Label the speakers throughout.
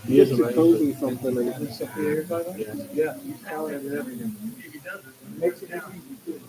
Speaker 1: He is amazing. Coding something and it's just yeah. He's talented at everything. Makes it easy too.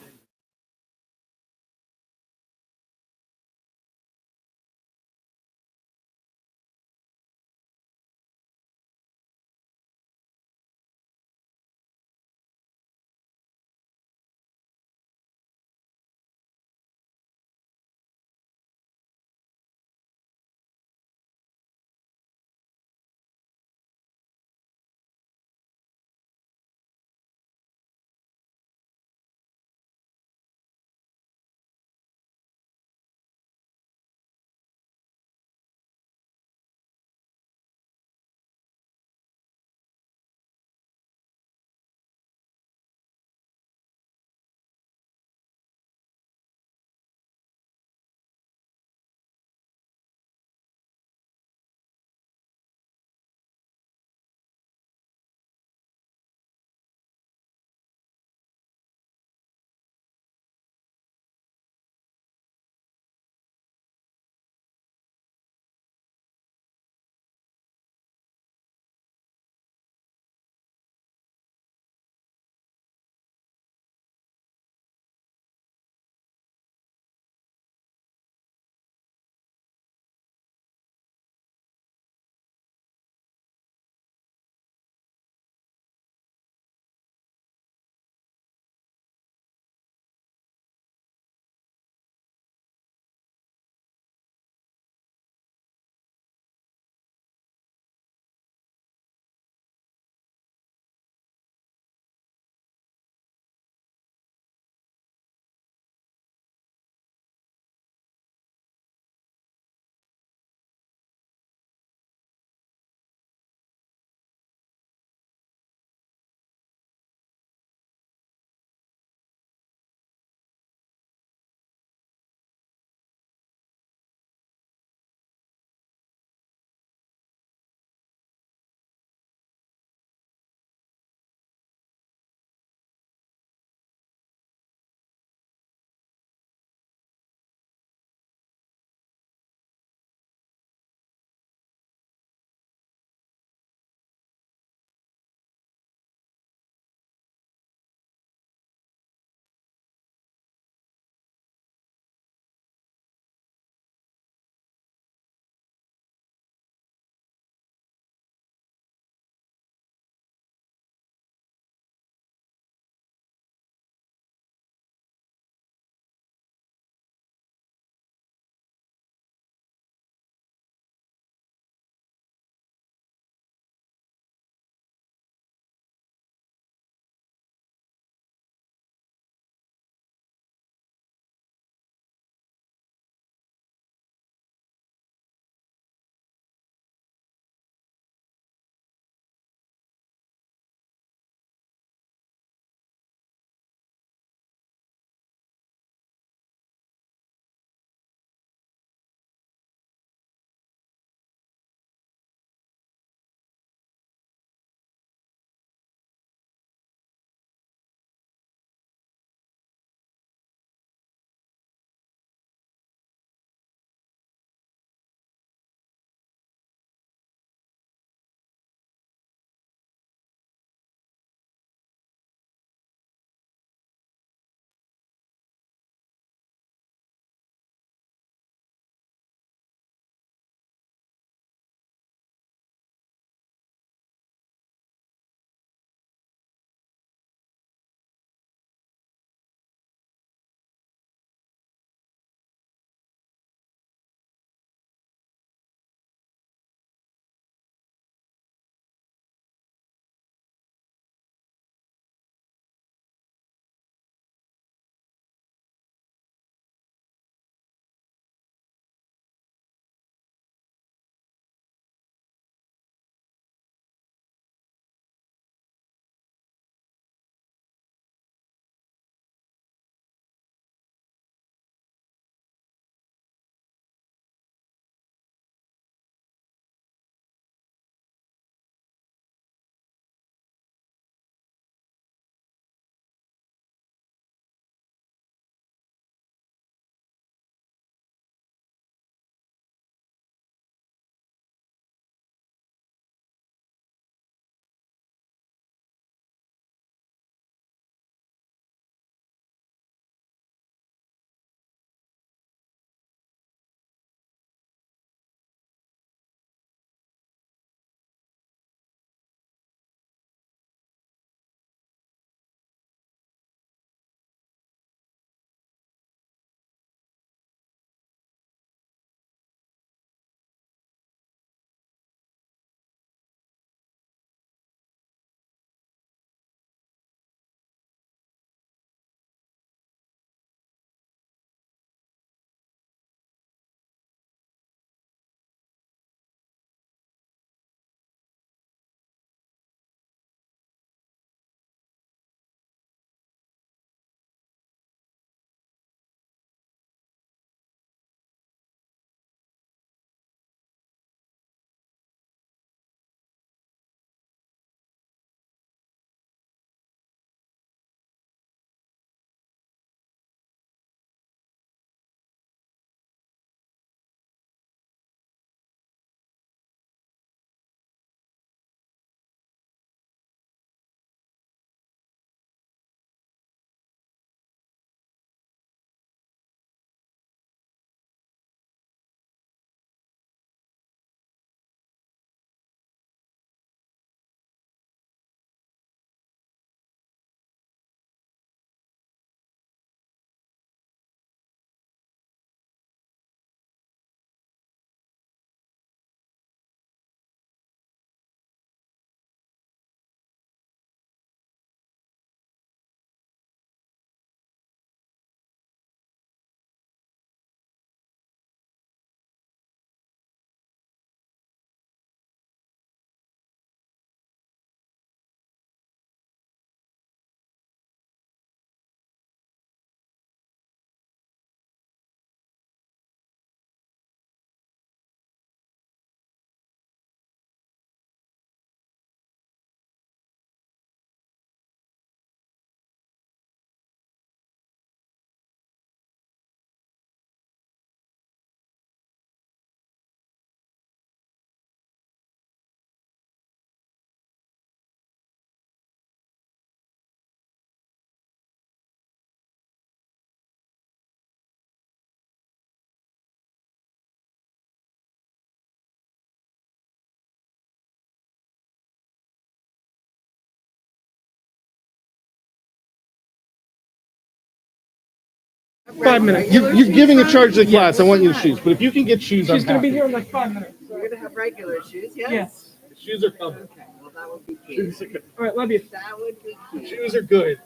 Speaker 1: 5 minutes. You're giving a charge to the class. I want you to shoes. But if you can get shoes,
Speaker 2: She's going to be here in like 5 minutes.
Speaker 3: You're going to have regular shoes, yes?
Speaker 2: Yes.
Speaker 1: The shoes are coming.
Speaker 3: Okay, well, that would be cute.
Speaker 1: Shoes are good.
Speaker 2: All right, love you.
Speaker 3: That would be cute.
Speaker 1: Shoes are good.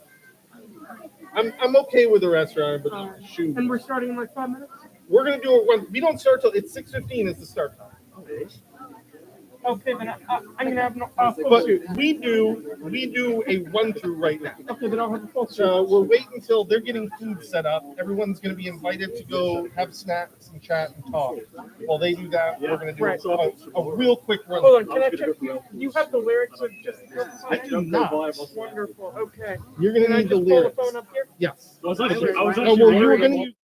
Speaker 1: I'm okay with the restaurant, but shoes.
Speaker 2: And we're starting in like 5 minutes?
Speaker 1: We're gonna do it when we don't start till it's 6:15 is the start time.
Speaker 2: Okay, then I'm gonna have no full
Speaker 1: But
Speaker 2: suit.
Speaker 1: we do a run through right now.
Speaker 2: Okay, then I'll have a full suit.
Speaker 1: So we'll wait until they're getting food set up. Everyone's gonna be invited to go have snacks and chat and talk. While they do that, we're gonna do a real quick run.
Speaker 2: Hold on, can I check? You have the lyrics of just.
Speaker 1: I do not.
Speaker 2: Wonderful. Okay.
Speaker 1: You're gonna
Speaker 2: Can I
Speaker 1: need the
Speaker 2: just pull the
Speaker 1: lyrics.
Speaker 2: phone up here?
Speaker 1: Yes.
Speaker 4: I was
Speaker 1: Oh, well, you were gonna use.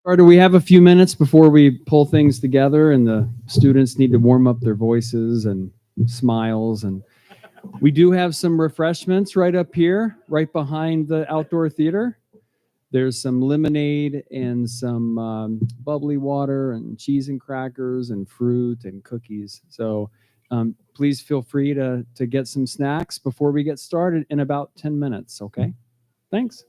Speaker 5: Carter, we have a few minutes before we pull things together and the students need to warm up their voices and smiles. And we do have some refreshments right up here, right behind the outdoor theater. There's some lemonade and some bubbly water and cheese and crackers and fruit and cookies. So please feel free to get some snacks before we get started in about 10 minutes, okay? Thanks.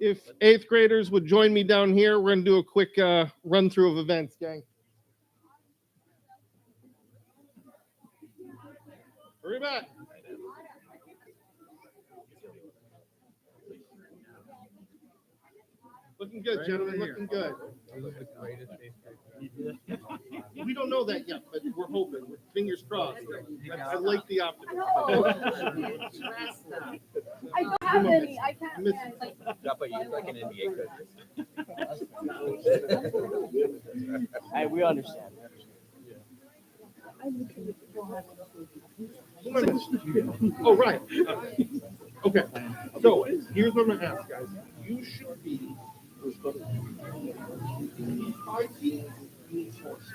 Speaker 1: If 8th graders would join me down here, we're gonna do a quick run through of events, gang. Hurry back. Looking good, gentlemen. Looking good. We don't know that yet, but we're hoping. Fingers crossed. I like the optimism.
Speaker 6: I don't have any. I can't.
Speaker 1: Miss-
Speaker 6: Like,
Speaker 4: But you like an NBA coach.
Speaker 7: Hey, we understand.
Speaker 1: Oh, right. Okay. So here's what I'm gonna ask, guys. You should be 5 feet in force.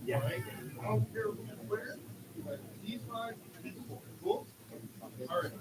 Speaker 1: Yeah. Right? I don't care where, but these 5 feet. Cool? All right.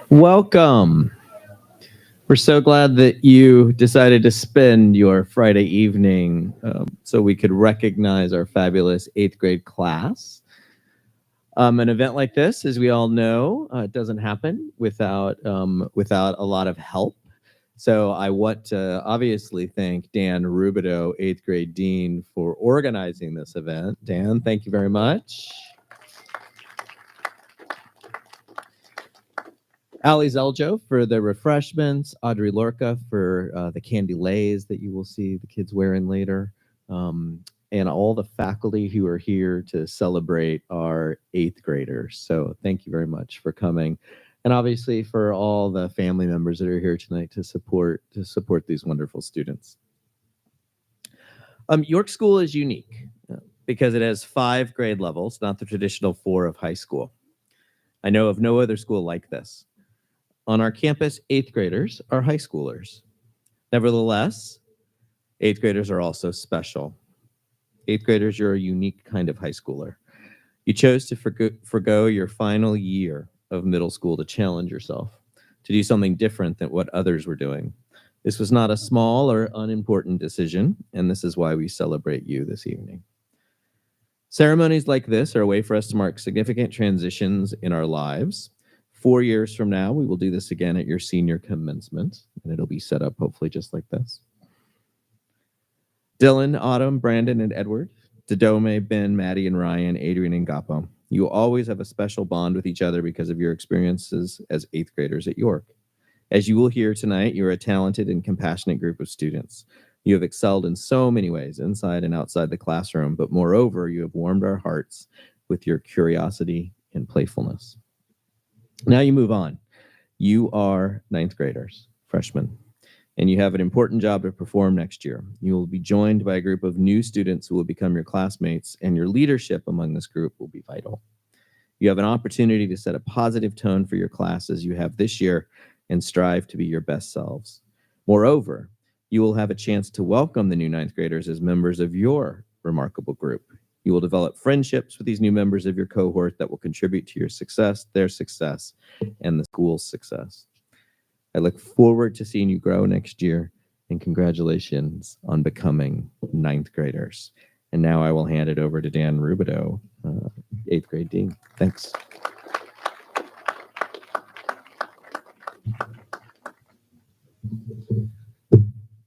Speaker 4: Welcome. We're so glad that you decided to spend your Friday evening so we could recognize our fabulous 8th grade class. An event like this, as we all know, doesn't happen without a lot of help. So I want to obviously thank Dan Rubidoux, 8th grade dean, for organizing this event. Dan, thank you very much. Ali Zeljo for the refreshments, Audrey Lorca for the candy lays that you will see the kids wearing later, and all the faculty who are here to celebrate our 8th graders. So thank you very much for coming. And obviously for all the family members that are here tonight to support these wonderful students. York School is unique because it has 5 grade levels, not the traditional 4 of high school. I know of no other school like this. On our campus, 8th graders are high schoolers. Nevertheless, 8th graders are also special. 8th graders, you're a unique kind of high schooler. You chose to forgo your final year of middle school to challenge yourself, to do something different than what others were doing. This was not a small or unimportant decision, and this is why we celebrate you this evening. Ceremonies like this are a way for us to mark significant transitions in our lives. 4 years from now, we will do this again at your senior commencement, and it'll be set up hopefully just like this. Dylan, Autumn, Brandon, and Edward, Dodome, Ben, Maddie, and Ryan, Adrian, and Gapo. You always have a special bond with each other because of your experiences as 8th graders at York. As you will hear tonight, you're a talented and compassionate group of students. You have excelled in so many ways, inside and outside the classroom, but moreover, you have warmed our hearts with your curiosity and playfulness. Now you move on. You are 9th graders, freshmen, and you have an important job to perform next year. You will be joined by a group of new students who will become your classmates, and your leadership among this group will be vital. You have an opportunity to set a positive tone for your class as you have this year and strive to be your best selves. Moreover, you will have a chance to welcome the new 9th graders as members of your remarkable group. You will develop friendships with these new members of your cohort that will contribute to your success, their success, and the school's success. I look forward to seeing you grow next year, and congratulations on becoming 9th graders. And now I will hand it over to Dan Rubidoux, 8th grade dean. Thanks.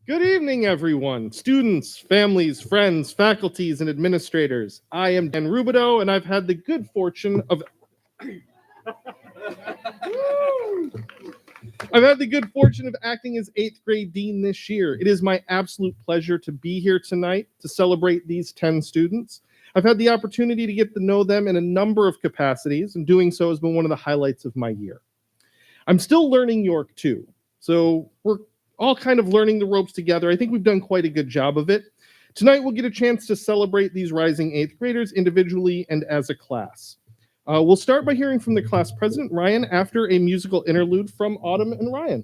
Speaker 1: Good evening, everyone. Students, families, friends, faculties, and administrators. I am Dan Rubidoux, and I've had the good fortune of acting as 8th grade dean this year. It is my absolute pleasure to be here tonight to celebrate these 10 students. I've had the opportunity to get to know them in a number of capacities, and doing so has been one of the highlights of my year. I'm still learning York too, so we're all kind of learning the ropes together. I think we've done quite a good job of it. Tonight, we'll get a chance to celebrate these rising 8th graders individually and as a class. We'll start by hearing from the class president, Ryan, after a musical interlude from Autumn and Ryan.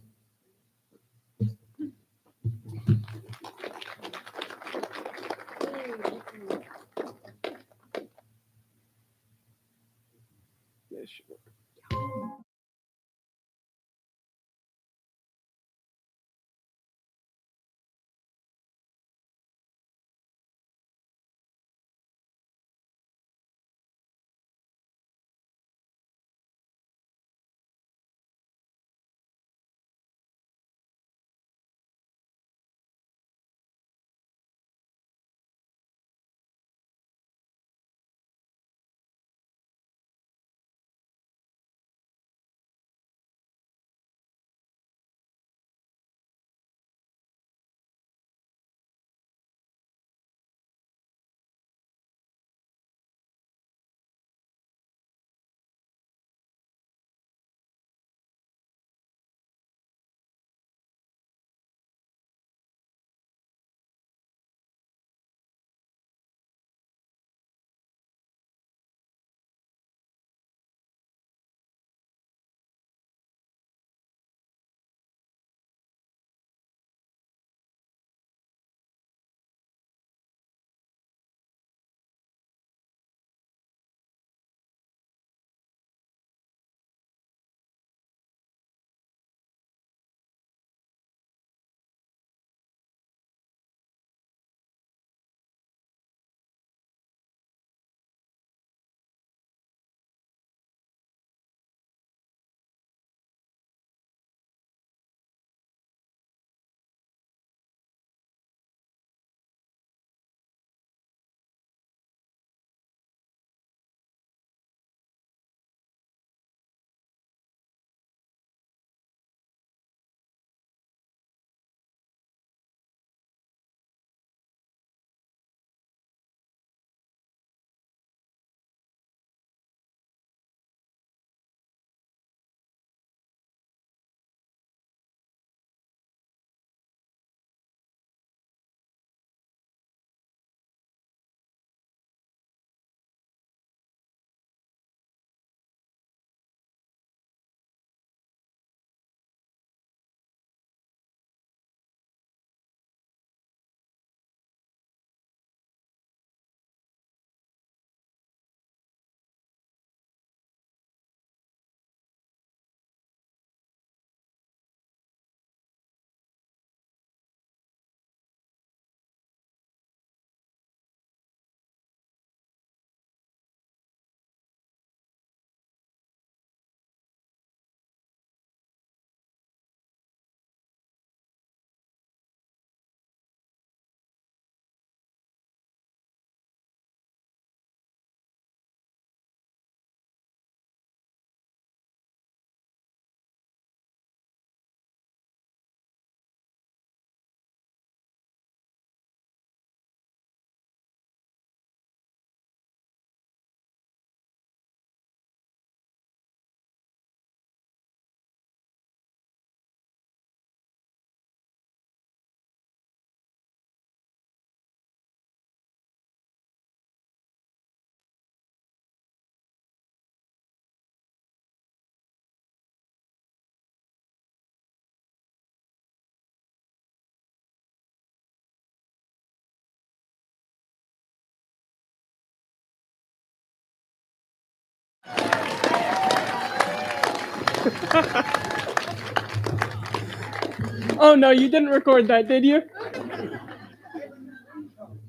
Speaker 2: Oh no, you didn't record that, did you?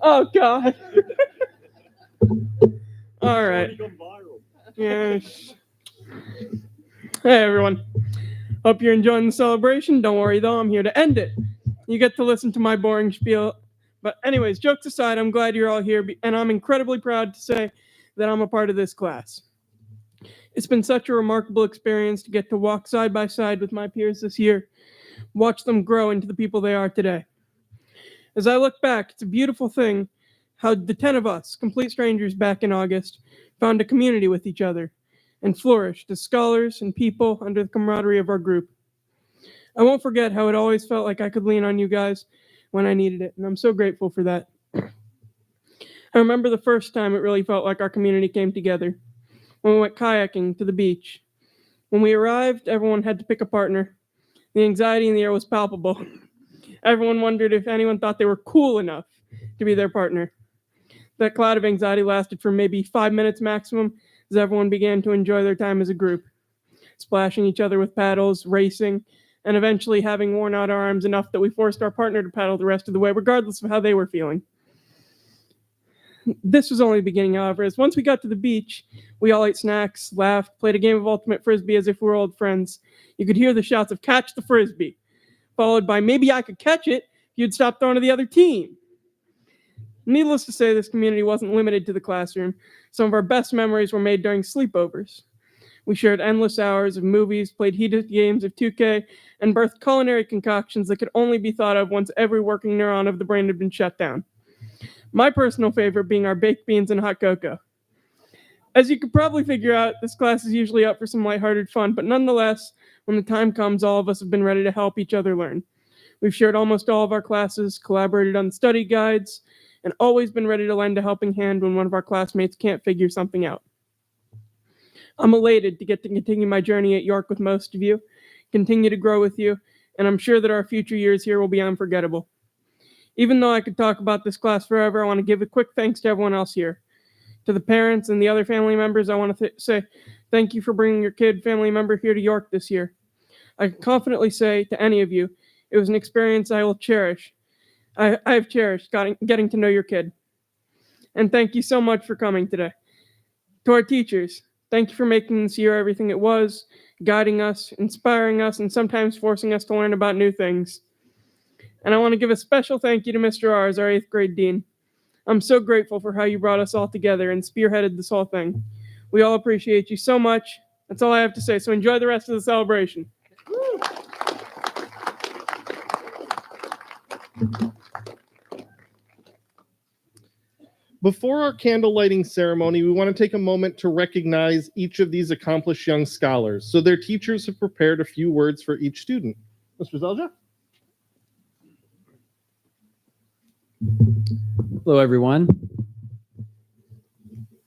Speaker 2: Oh God. All right. Yes. Hey everyone. Hope you're enjoying the celebration. Don't worry though, I'm here to end it. You get to listen to my boring spiel. But anyways, jokes aside, I'm glad you're all here, and I'm incredibly proud to say that I'm a part of this class. It's been such a remarkable experience to get to walk side by side with my peers this year, watch them grow into the people they are today. As I look back, it's a beautiful thing how the 10 of us, complete strangers back in August, found a community with each other and flourished as scholars and people under the camaraderie of our group. I won't forget how it always felt like I could lean on you guys when I needed it, and I'm so grateful for that. I remember the first time it really felt like our community came together, when we went kayaking to the beach. When we arrived, everyone had to pick a partner. The anxiety in the air was palpable. Everyone wondered if anyone thought they were cool enough to be their partner. That cloud of anxiety lasted for maybe 5 minutes maximum as everyone began to enjoy their time as a group, splashing each other with paddles, racing, and eventually having worn out our arms enough that we forced our partner to paddle the rest of the way, regardless of how they were feeling. This was only the beginning, however, as once we got to the beach, we all ate snacks, laughed, played a game of ultimate frisbee as if we were old friends. You could hear the shouts of "catch the frisbee," followed by "maybe I could catch it if you'd stop throwing to the other team." Needless to say, this community wasn't limited to the classroom. Some of our best memories were made during sleepovers. We shared endless hours of movies, played heated games of 2K, and birthed culinary concoctions that could only be thought of once every working neuron of the brain had been shut down. My personal favorite being our baked beans and hot cocoa. As you could probably figure out, this class is usually up for some lighthearted fun, but nonetheless, when the time comes, all of us have been ready to help each other learn. We've shared almost all of our classes, collaborated on study guides, and always been ready to lend a helping hand when one of our classmates can't figure something out. I'm elated to get to continue my journey at York with most of you, continue to grow with you, and I'm sure that our future years here will be unforgettable. Even though I could talk about this class forever, I want to give a quick thanks to everyone else here. To the parents and the other family members, I want to say thank you for bringing your family member here to York this year. I can confidently say to any of you, it was an experience I will cherish. I've cherished getting to know your kid. And thank you so much for coming today. To our teachers, thank you for making this year everything it was, guiding us, inspiring us, and sometimes forcing us to learn about new things. And I want to give a special thank you to Mr. R as our 8th grade dean. I'm so grateful for how you brought us all together and spearheaded this whole thing. We all appreciate you so much. That's all I have to say. So enjoy the rest of the celebration.
Speaker 1: Before our candle lighting ceremony, we want to take a moment to recognize each of these accomplished young scholars. So their teachers have prepared a few words for each student. Mr. Zelja?
Speaker 5: Hello, everyone.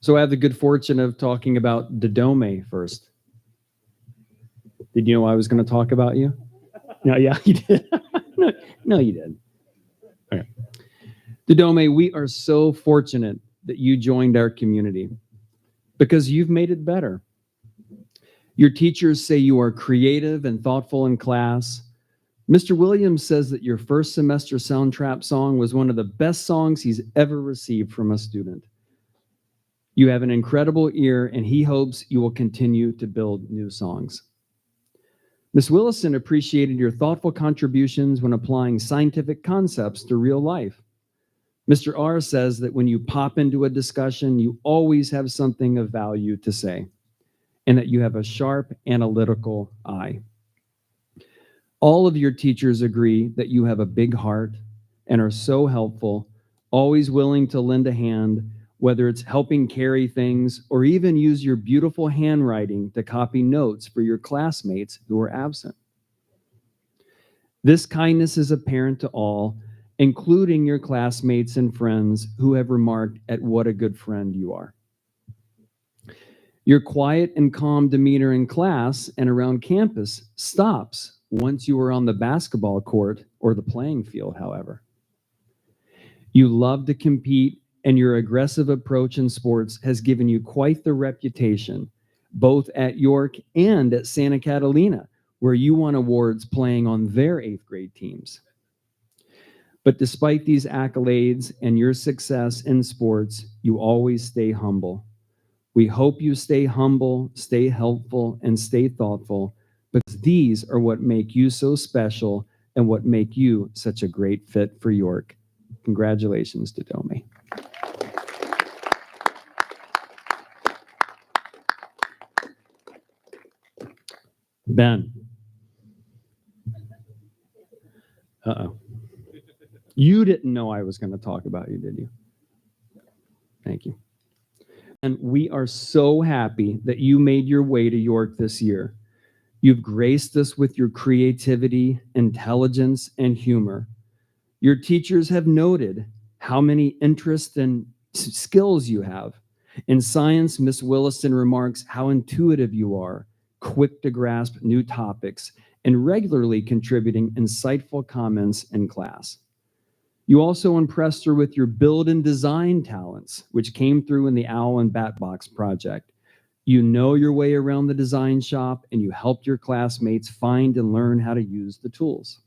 Speaker 5: So I have the good fortune of talking about Dodome first. Did you know I was going to talk about you? No, yeah, you did. No, you did. Okay. Dodome, we are so fortunate that you joined our community because you've made it better. Your teachers say you are creative and thoughtful in class. Mr. Williams says that your first semester soundtrap song was one of the best songs he's ever received from a student. You have an incredible ear, and he hopes you will continue to build new songs. Ms. Willison appreciated your thoughtful contributions when applying scientific concepts to real life. Mr. R says that when you pop into a discussion, you always have something of value to say, and that you have a sharp analytical eye. All of your teachers agree that you have a big heart and are so helpful, always willing to lend a hand, whether it's helping carry things or even use your beautiful handwriting to copy notes for your classmates who are absent. This kindness is apparent to all, including your classmates and friends who have remarked at what a good friend you are. Your quiet and calm demeanor in class and around campus stops once you are on the basketball court or the playing field, however. You love to compete, and your aggressive approach in sports has given you quite the reputation both at York and at Santa Catalina, where you won awards playing on their 8th grade teams. But despite these accolades and your success in sports, you always stay humble. We hope you stay humble, stay helpful, and stay thoughtful, because these are what make you so special and what make you such a great fit for York. Congratulations, Dodome. Ben. Uh-oh. You didn't know I was going to talk about you, did you? Thank you. And we are so happy that you made your way to York this year. You've graced us with your creativity, intelligence, and humor. Your teachers have noted how many interests and skills you have. In science, Miss Williston remarks how intuitive you are, quick to grasp new topics, and regularly contributing insightful comments in class. You also impressed her with your build and design talents, which came through in the Owl and Bat Box project. You know your way around the design shop, and you helped your classmates find and learn how to use the tools.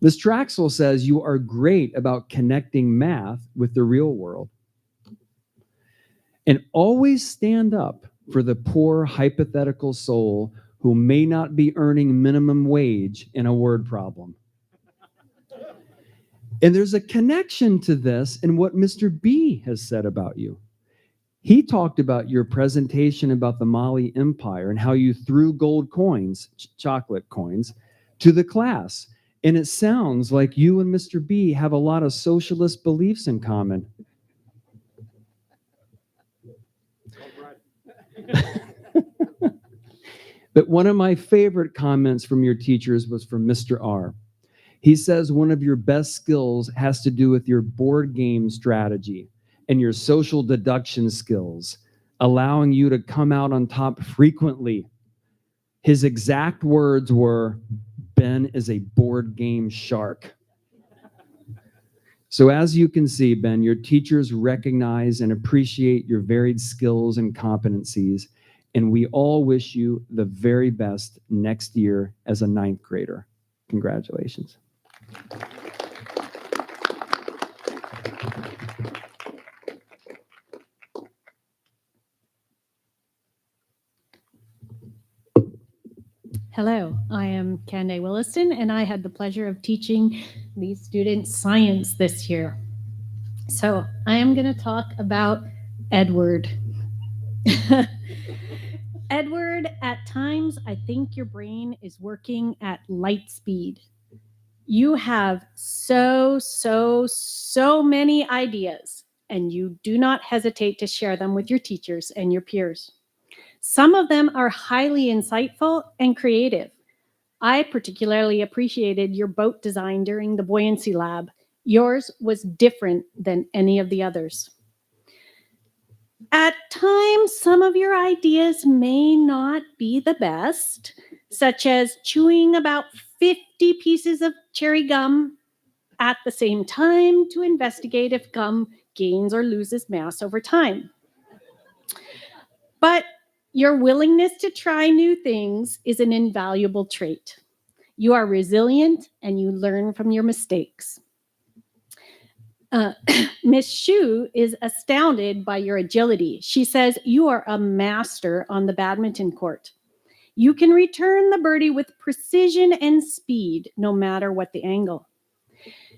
Speaker 5: Ms. Traxel says you are great about connecting math with the real world. And always stand up for the poor hypothetical soul who may not be earning minimum wage in a word problem. And there's a connection to this in what Mr. B has said about you. He talked about your presentation about the Mali Empire and how you threw gold coins, chocolate coins, to the class. And it sounds like you and Mr. B have a lot of socialist beliefs in common. But one of my favorite comments from your teachers was from Mr. R. He says one of your best skills has to do with your board game strategy and your social deduction skills, allowing you to come out on top frequently. His exact words were, Ben is a board game shark. So as you can see, Ben, your teachers recognize and appreciate your varied skills and competencies, and we all wish you the very best next year as a 9th grader. Congratulations.
Speaker 6: Hello, I am Candace Williston, and I had the pleasure of teaching these students science this year. So I am going to talk about Edward. Edward, at times, I think your brain is working at light speed. You have so many ideas, and you do not hesitate to share them with your teachers and your peers. Some of them are highly insightful and creative. I particularly appreciated your boat design during the buoyancy lab. Yours was different than any of the others. At times, some of your ideas may not be the best, such as chewing about 50 pieces of cherry gum at the same time to investigate if gum gains or loses mass over time. But your willingness to try new things is an invaluable trait. You are resilient and you learn from your mistakes. Miss Shu is astounded by your agility. She says you are a master on the badminton court. You can return the birdie with precision and speed, no matter what the angle.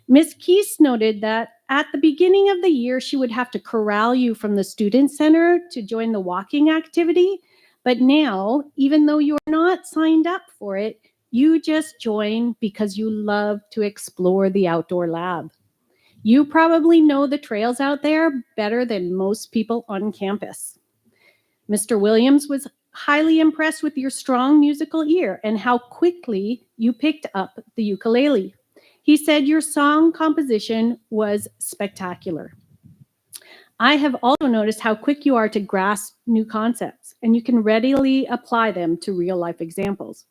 Speaker 6: Miss Keese noted that at the beginning of the year, she would have to corral you from the student center to join the walking activity. But now, even though you're not signed up for it, you just join because you love to explore the outdoor lab. You probably know the trails out there better than most people on campus. Mr. Williams was highly impressed with your strong musical ear and how quickly you picked up the ukulele. He said your song composition was spectacular. I have also noticed how quick you are to grasp new concepts, and you can readily apply them to real-life examples.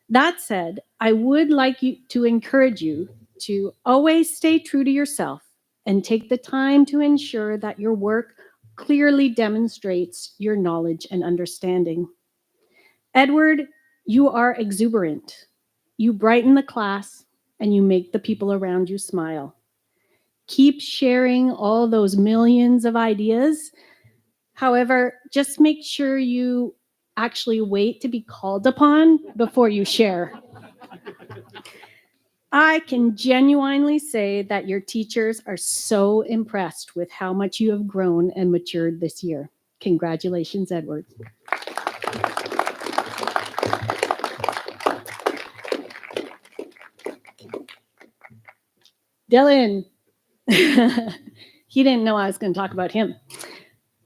Speaker 6: That said, I would like to encourage you to always stay true to yourself and take the time to ensure that your work clearly demonstrates your knowledge and understanding. Edward, you are exuberant. You brighten the class and you make the people around you smile. Keep sharing all those millions of ideas. However, just make sure you actually wait to be called upon before you share. I can genuinely say that your teachers are so impressed with how much you have grown and matured this year. Congratulations, Edward. Dylan. He didn't know I was going to talk about him.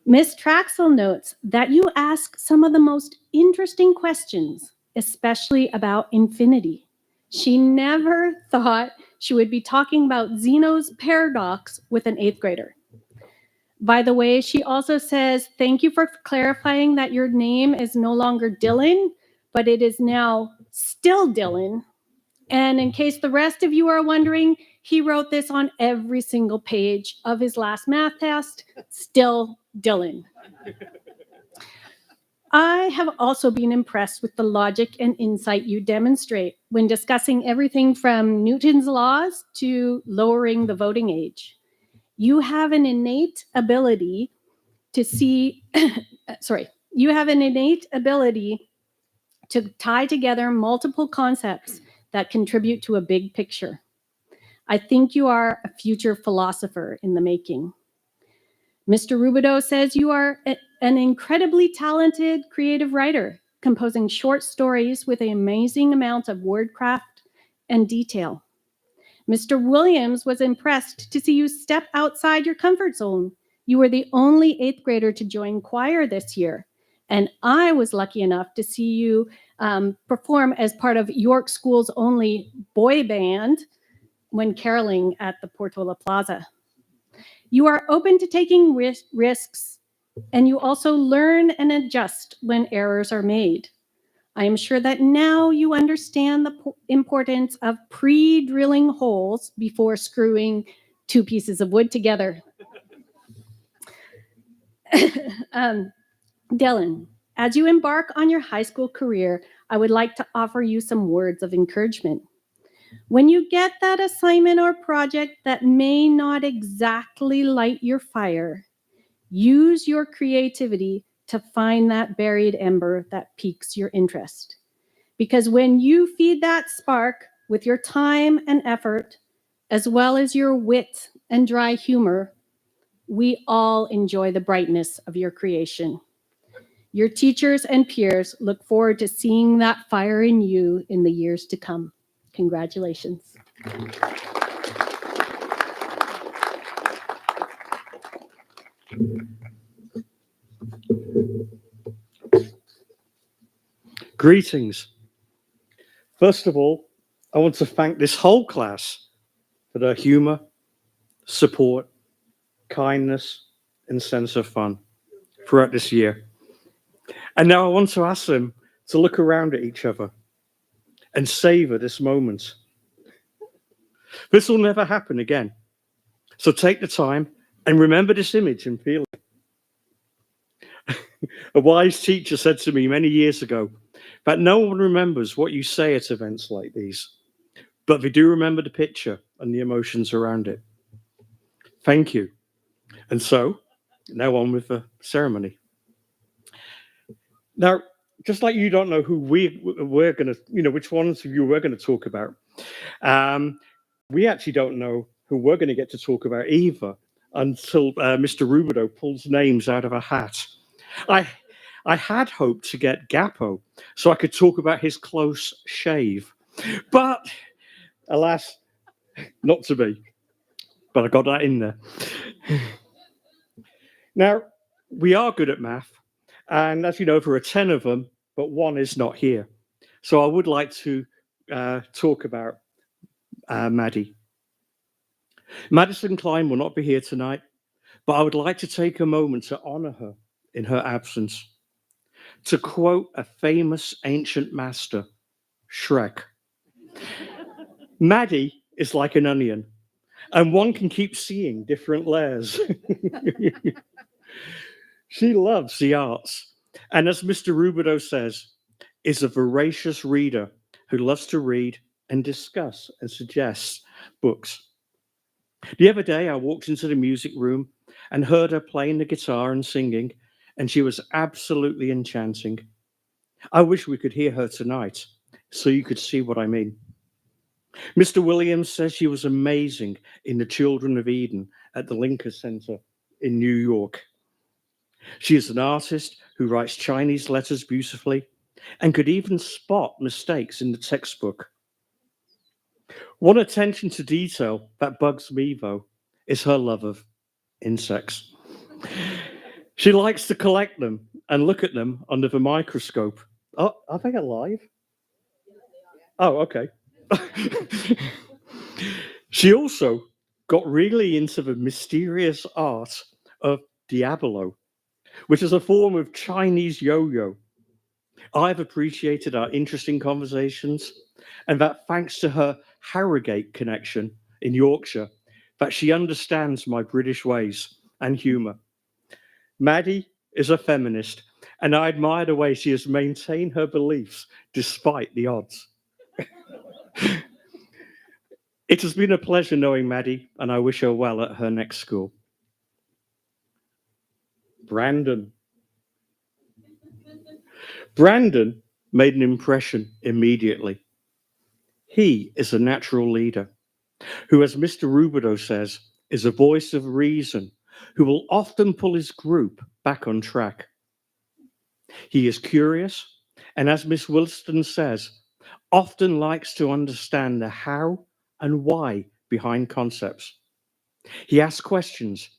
Speaker 6: Miss Traxel notes that you ask some of the most interesting questions, especially about infinity. She never thought she would be talking about Zeno's paradox with an 8th grader. By the way, she also says, thank you for clarifying that your name is no longer Dylan, but it is now still Dylan. And in case the rest of you are wondering, he wrote this on every single page of his last math test, still Dylan. I have also been impressed with the logic and insight you demonstrate when discussing everything from Newton's laws to lowering the voting age. You have an innate ability to see, you have an innate ability to tie together multiple concepts that contribute to a big picture. I think you are a future philosopher in the making. Mr. Rubidoux says you are an incredibly talented creative writer, composing short stories with an amazing amount of wordcraft and detail. Mr. Williams was impressed to see you step outside your comfort zone. You were the only 8th grader to join choir this year, and I was lucky enough to see you perform as part of York School's only boy band when caroling at the Portola Plaza. You are open to taking risks, and you also learn and adjust when errors are made. I am sure that now you understand the importance of pre-drilling holes before screwing 2 pieces of wood together. Dylan, as you embark on your high school career, I would like to offer you some words of encouragement. When you get that assignment or project that may not exactly light your fire, use your creativity to find that buried ember that piques your interest. Because when you feed that spark with your time and effort, as well as your wit and dry humor, we all enjoy the brightness of your creation. Your teachers and peers look forward to seeing that fire in you in the years to come. Congratulations.
Speaker 7: Greetings. First of all, I want to thank this whole class for their humor, support, kindness, and sense of fun throughout this year. And now I want to ask them to look around at each other and savor this moment. This will never happen again. So take the time and remember this image and feel it. A wise teacher said to me many years ago that no one remembers what you say at events like these, but they do remember the picture and the emotions around it. Thank you. And so, now on with the ceremony. Now, just like you don't know who we're going to, which ones of you we're going to talk about, we actually don't know who we're going to get to talk about either until Mr. Rubidoux pulls names out of a hat. I had hoped to get Gapo so I could talk about his close shave, but alas, not to be. But I got that in there. Now, we are good at math, and as you know, there are 10 of them, but 1 is not here. So I would like to talk about Maddie. Madison Klein will not be here tonight, but I would like to take a moment to honor her in her absence. To quote a famous ancient master, Shrek, Maddie is like an onion, and one can keep seeing different layers. She loves the arts, and as Mr. Rubidoux says, is a voracious reader who loves to read and discuss and suggest books. The other day, I walked into the music room and heard her playing the guitar and singing, and she was absolutely enchanting. I wish we could hear her tonight so you could see what I mean. Mr. Williams says she was amazing in The Children of Eden at the Lincoln Center in New York. She is an artist who writes Chinese letters beautifully and could even spot mistakes in the textbook. One attention to detail that bugs me, though, is her love of insects. She likes to collect them and look at them under the microscope. Oh, are they alive? Oh, okay. She also got really into the mysterious art of Diabolo, which is a form of Chinese yo-yo. I've appreciated our interesting conversations, and that thanks to her Harrogate connection in Yorkshire, that she understands my British ways and humour. Maddie is a feminist, and I admire the way she has maintained her beliefs despite the odds. It has been a pleasure knowing Maddie, and I wish her well at her next school. Brandon. Brandon made an impression immediately. He is a natural leader who, as Mr. Rubidoux says, is a voice of reason, who will often pull his group back on track. He is curious, and as Miss Wilston says, often likes to understand the how and why behind concepts. He asks questions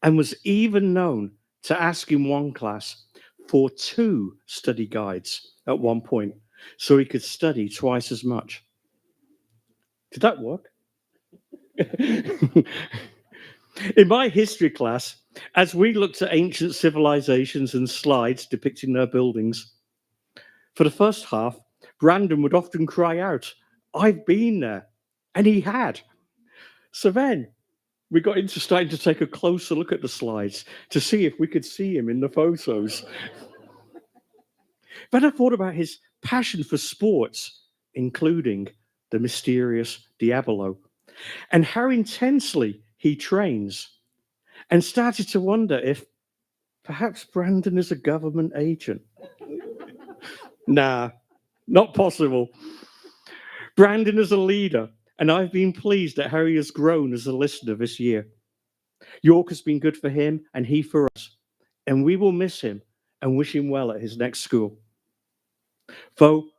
Speaker 7: and was even known to ask in one class for 2 study guides at one point, so he could study twice as much. Did that work? In my history class, as we looked at ancient civilizations and slides depicting their buildings, for the first half, Brandon would often cry out, "I've been there," and he had. So then we got into starting to take a closer look at the slides to see if we could see him in the photos. Then I thought about his passion for sports, including the mysterious Diabolo, and how intensely he trains, and started to wonder if perhaps Brandon is a government agent. Nah, not possible. Brandon is a leader, and I've been pleased at how he has grown as a listener this year. York has been good for him and he for us, and we will miss him and wish him well at his next school. Though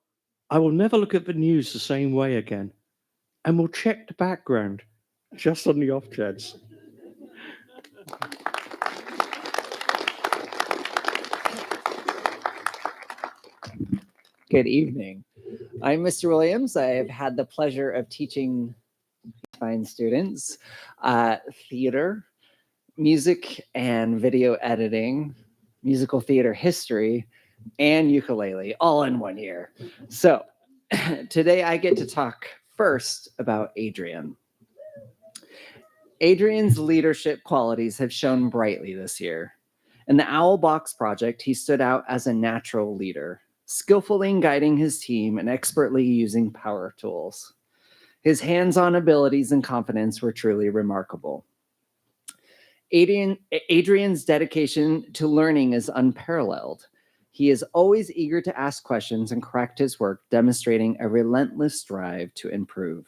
Speaker 7: I will never look at the news the same way again, and will check the background just on the off chance.
Speaker 8: Good evening. I'm Mr. Williams. I have had the pleasure of teaching fine students theater, music and video editing, musical theater history, and ukulele all in one year. So today I get to talk first about Adrian. Adrian's leadership qualities have shown brightly this year. In the Owl Box project, he stood out as a natural leader, skillfully guiding his team and expertly using power tools. His hands-on abilities and confidence were truly remarkable. Adrian's dedication to learning is unparalleled. He is always eager to ask questions and correct his work, demonstrating a relentless drive to improve.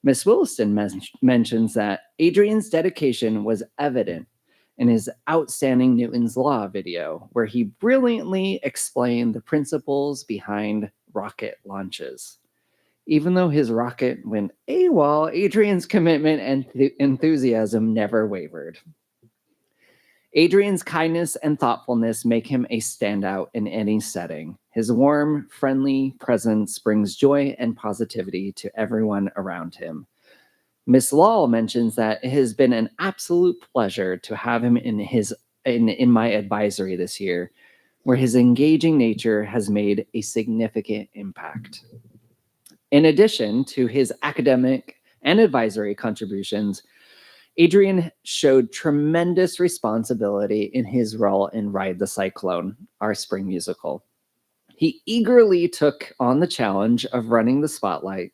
Speaker 8: Miss Williston mentions that Adrian's dedication was evident in his outstanding Newton's Law video, where he brilliantly explained the principles behind rocket launches. Even though his rocket went AWOL, Adrian's commitment and enthusiasm never wavered. Adrian's kindness and thoughtfulness make him a standout in any setting. His warm, friendly presence brings joy and positivity to everyone around him. Miss Law mentions that it has been an absolute pleasure to have him in my advisory this year, where his engaging nature has made a significant impact. In addition to his academic and advisory contributions, Adrian showed tremendous responsibility in his role in Ride the Cyclone, our spring musical. He eagerly took on the challenge of running the spotlight,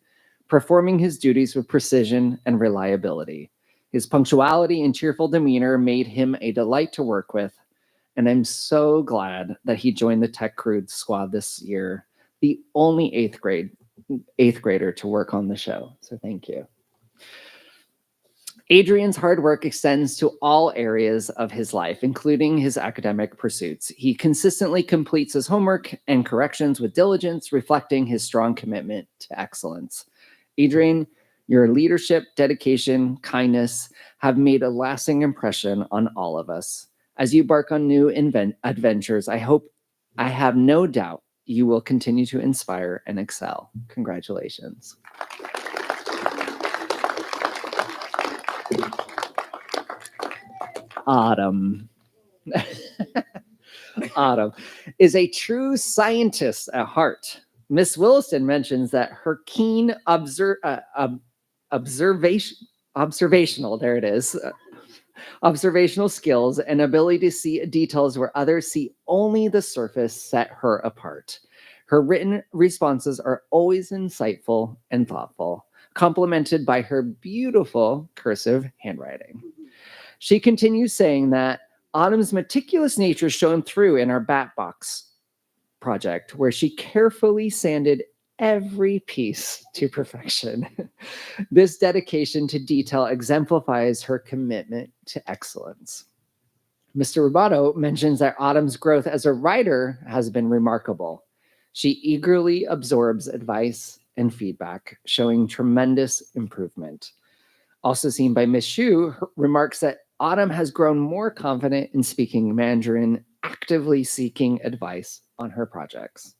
Speaker 8: performing his duties with precision and reliability. His punctuality and cheerful demeanor made him a delight to work with, and I'm so glad that he joined the Tech Crew squad this year, the only eighth grader to work on the show. So thank you. Adrian's hard work extends to all areas of his life, including his academic pursuits. He consistently completes his homework and corrections with diligence, reflecting his strong commitment to excellence. Adrian, your leadership, dedication, kindness have made a lasting impression on all of us. As you embark on new adventures, I have no doubt you will continue to inspire and excel. Congratulations. Autumn. Autumn is a true scientist at heart. Miss Williston mentions that her keen observational skills and ability to see details where others see only the surface set her apart. Her written responses are always insightful and thoughtful, complemented by her beautiful cursive handwriting. She continues saying that Autumn's meticulous nature shone through in our Bat Box project, where she carefully sanded every piece to perfection. This dedication to detail exemplifies her commitment to excellence. Mr. Rubato mentions that Autumn's growth as a writer has been remarkable. She eagerly absorbs advice and feedback, showing tremendous improvement. Also seen by Ms. Xu, remarks that Autumn has grown more confident in speaking Mandarin, actively seeking advice on her projects.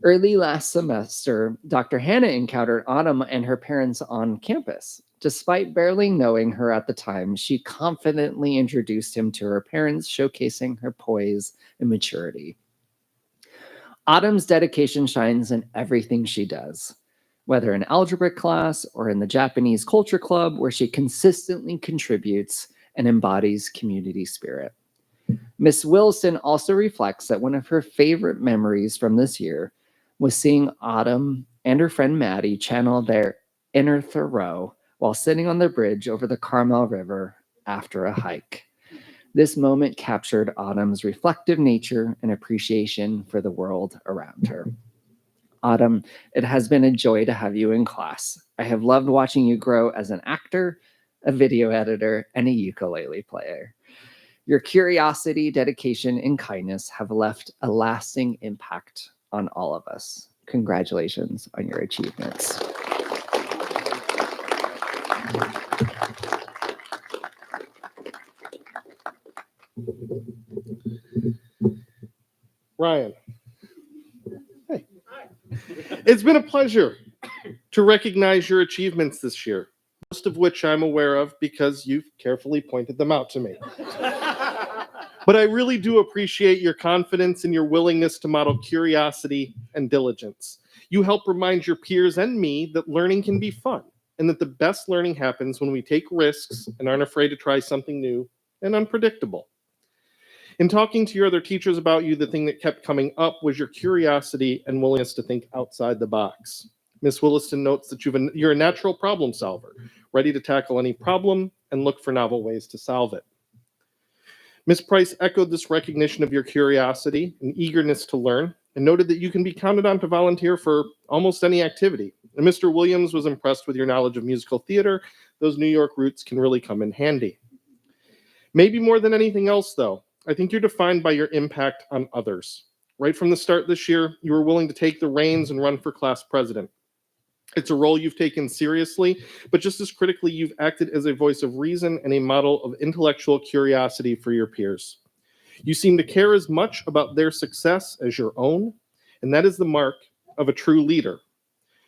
Speaker 8: Early last semester, Dr. Hannah encountered Autumn and her parents on campus. Despite barely knowing her at the time, she confidently introduced him to her parents, showcasing her poise and maturity. Autumn's dedication shines in everything she does, whether in algebra class or in the Japanese Culture Club, where she consistently contributes and embodies community spirit. Miss Wilson also reflects that one of her favorite memories from this year was seeing Autumn and her friend Maddie channel their inner Thoreau while sitting on the bridge over the Carmel River after a hike. This moment captured Autumn's reflective nature and appreciation for the world around her. Autumn, it has been a joy to have you in class. I have loved watching you grow as an actor, a video editor, and a ukulele player. Your curiosity, dedication, and kindness have left a lasting impact on all of us. Congratulations on your achievements.
Speaker 1: Ryan. Hey. It's been a pleasure to recognize your achievements this year, most of which I'm aware of because you've carefully pointed them out to me. But I really do appreciate your confidence and your willingness to model curiosity and diligence. You help remind your peers and me that learning can be fun and that the best learning happens when we take risks and aren't afraid to try something new and unpredictable. In talking to your other teachers about you, the thing that kept coming up was your curiosity and willingness to think outside the box. Miss Williston notes that you're a natural problem solver, ready to tackle any problem and look for novel ways to solve it. Ms. Price echoed this recognition of your curiosity and eagerness to learn and noted that you can be counted on to volunteer for almost any activity. And Mr. Williams was impressed with your knowledge of musical theater. Those New York roots can really come in handy. Maybe more than anything else, though, I think you're defined by your impact on others. Right from the start this year, you were willing to take the reins and run for class president. It's a role you've taken seriously, but just as critically, you've acted as a voice of reason and a model of intellectual curiosity for your peers. You seem to care as much about their success as your own, and that is the mark of a true leader.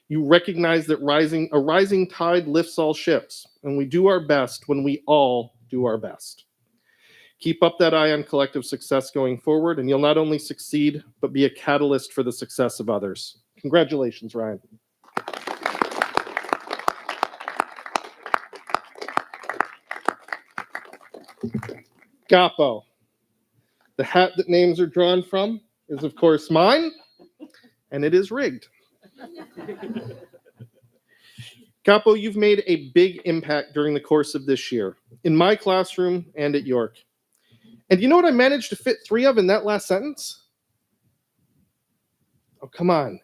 Speaker 1: You recognize that a rising tide lifts all ships, and we do our best when we all do our best. Keep up that eye on collective success going forward, and you'll not only succeed, but be a catalyst for the success of others. Congratulations, Ryan. Gappo. The hat that names are drawn from is, of course, mine, and it is rigged. Gappo, you've made a big impact during the course of this year, in my classroom and at York. And you know what I managed to fit 3 of in that last sentence? Oh, come on.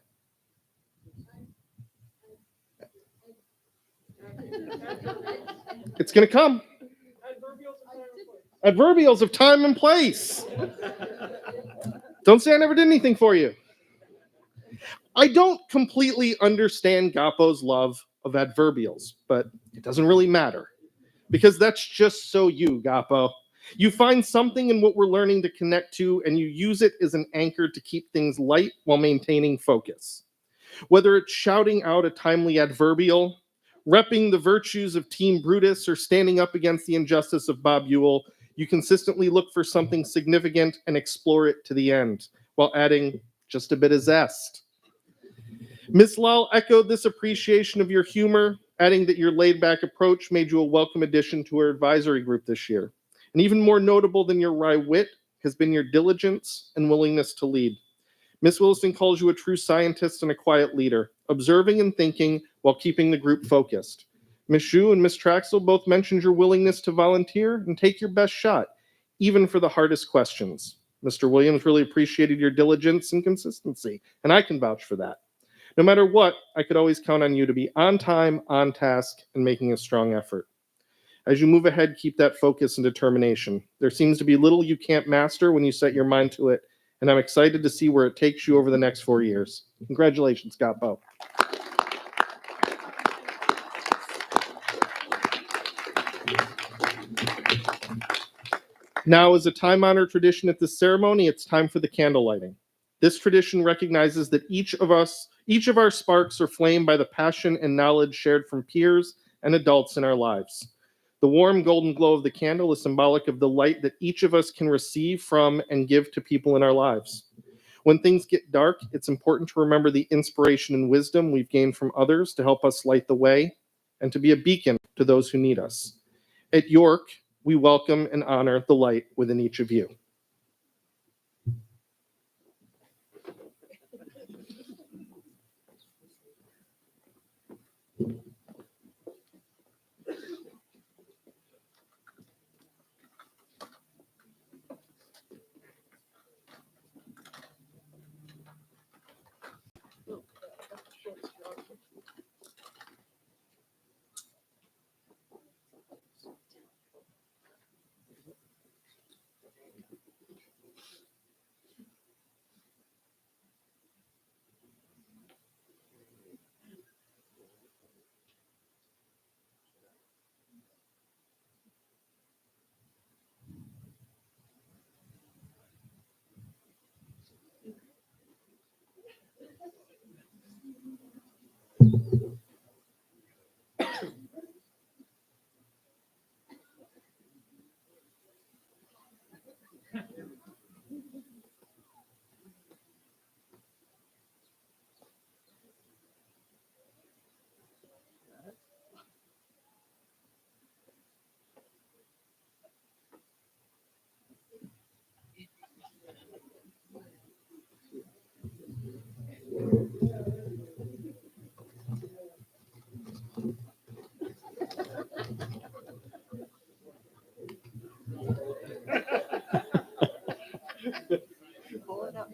Speaker 1: It's going to come. Adverbials of time and place. Don't say I never did anything for you. I don't completely understand Gappo's love of adverbials, but it doesn't really matter because that's just so you, Gappo. You find something in what we're learning to connect to, and you use it as an anchor to keep things light while maintaining focus. Whether it's shouting out a timely adverbial, repping the virtues of Team Brutus, or standing up against the injustice of Bob Ewell, you consistently look for something significant and explore it to the end, while adding just a bit of zest. Miss Lal echoed this appreciation of your humor, adding that your laid-back approach made you a welcome addition to our advisory group this year. And even more notable than your wry wit has been your diligence and willingness to lead. Miss Williston calls you a true scientist and a quiet leader, observing and thinking while keeping the group focused. Miss Xu and Miss Traxel both mentioned your willingness to volunteer and take your best shot, even for the hardest questions. Mr. Williams really appreciated your diligence and consistency, and I can vouch for that. No matter what, I could always count on you to be on time, on task, and making a strong effort. As you move ahead, keep that focus and determination. There seems to be little you can't master when you set your mind to it, and I'm excited to see where it takes you over the next 4 years. Congratulations, Gappo. Now, as a time-honored tradition at this ceremony, it's time for the candle lighting. This tradition recognizes that each of our sparks are flamed by the passion and knowledge shared from peers and adults in our lives. The warm golden glow of the candle is symbolic of the light that each of us can receive from and give to people in our lives. When things get dark, it's important to remember the inspiration and wisdom we've gained from others to help us light the way and to be a beacon to those who need us. At York, we welcome and honor the light within each of you.
Speaker 3: Pull it up.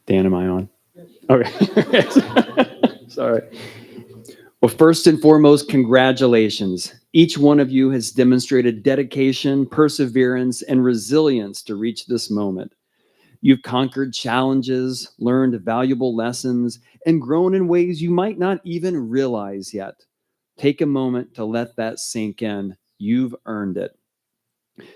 Speaker 5: Dan, am I on? Okay. Sorry. Well, First and foremost, congratulations. Each one of you has demonstrated dedication, perseverance, and resilience to reach this moment. You've conquered challenges, learned valuable lessons, and grown in ways you might not even realize yet. Take a moment to let that sink in. You've earned it.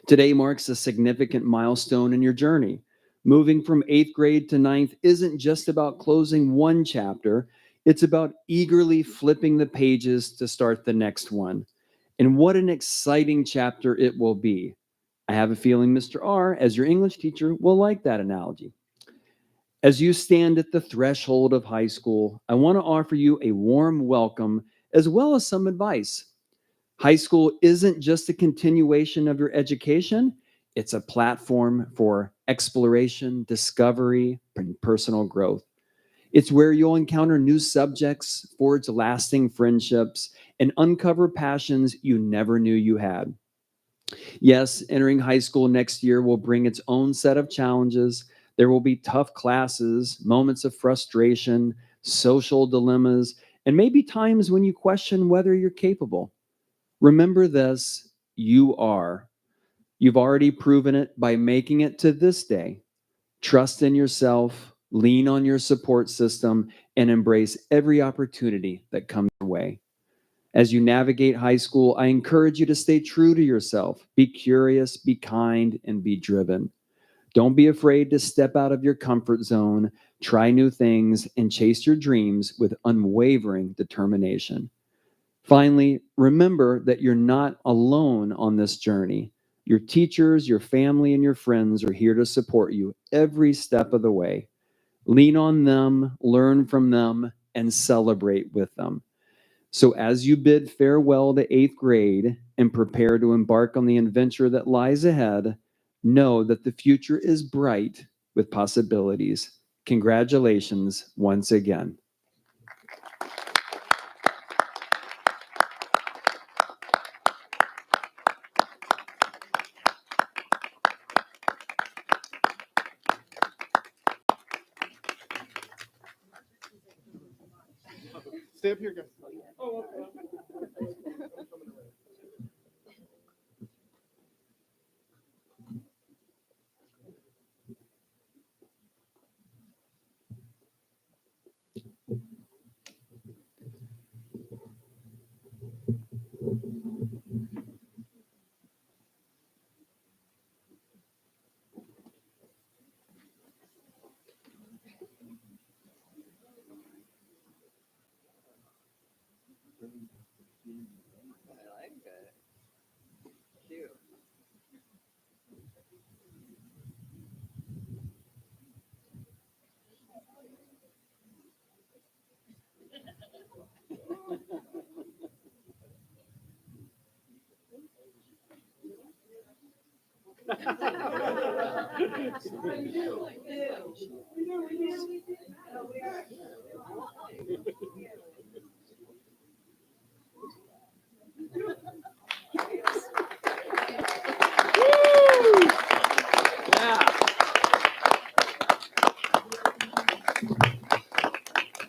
Speaker 5: Today marks a significant milestone in your journey. Moving from 8th grade to 9th isn't just about closing one chapter, it's about eagerly flipping the pages to start the next one. And what an exciting chapter it will be. I have a feeling Mr. R, as your English teacher, will like that analogy. As you stand at the threshold of high school, I want to offer you a warm welcome as well as some advice. High school isn't just a continuation of your education, it's a platform for exploration, discovery, and personal growth. It's where you'll encounter new subjects, forge lasting friendships, and uncover passions you never knew you had. Yes, entering high school next year will bring its own set of challenges. There will be tough classes, moments of frustration, social dilemmas, and maybe times when you question whether you're capable. Remember this, you are. You've already proven it by making it to this day. Trust in yourself, lean on your support system, and embrace every opportunity that comes your way. As you navigate high school, I encourage you to stay true to yourself. Be curious, be kind, and be driven. Don't be afraid to step out of your comfort zone, try new things, and chase your dreams with unwavering determination. Finally, remember that you're not alone on this journey. Your teachers, your family, and your friends are here to support you every step of the way. Lean on them, learn from them, and celebrate with them. So as you bid farewell to 8th grade and prepare to embark on the adventure that lies ahead, know that the future is bright with possibilities. Congratulations once again.
Speaker 1: Stay up here, guys.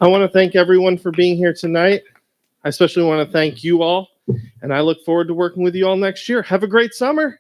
Speaker 1: I want to thank everyone for being here tonight. I especially want to thank you all, and I look forward to working with you all next year. Have a great summer.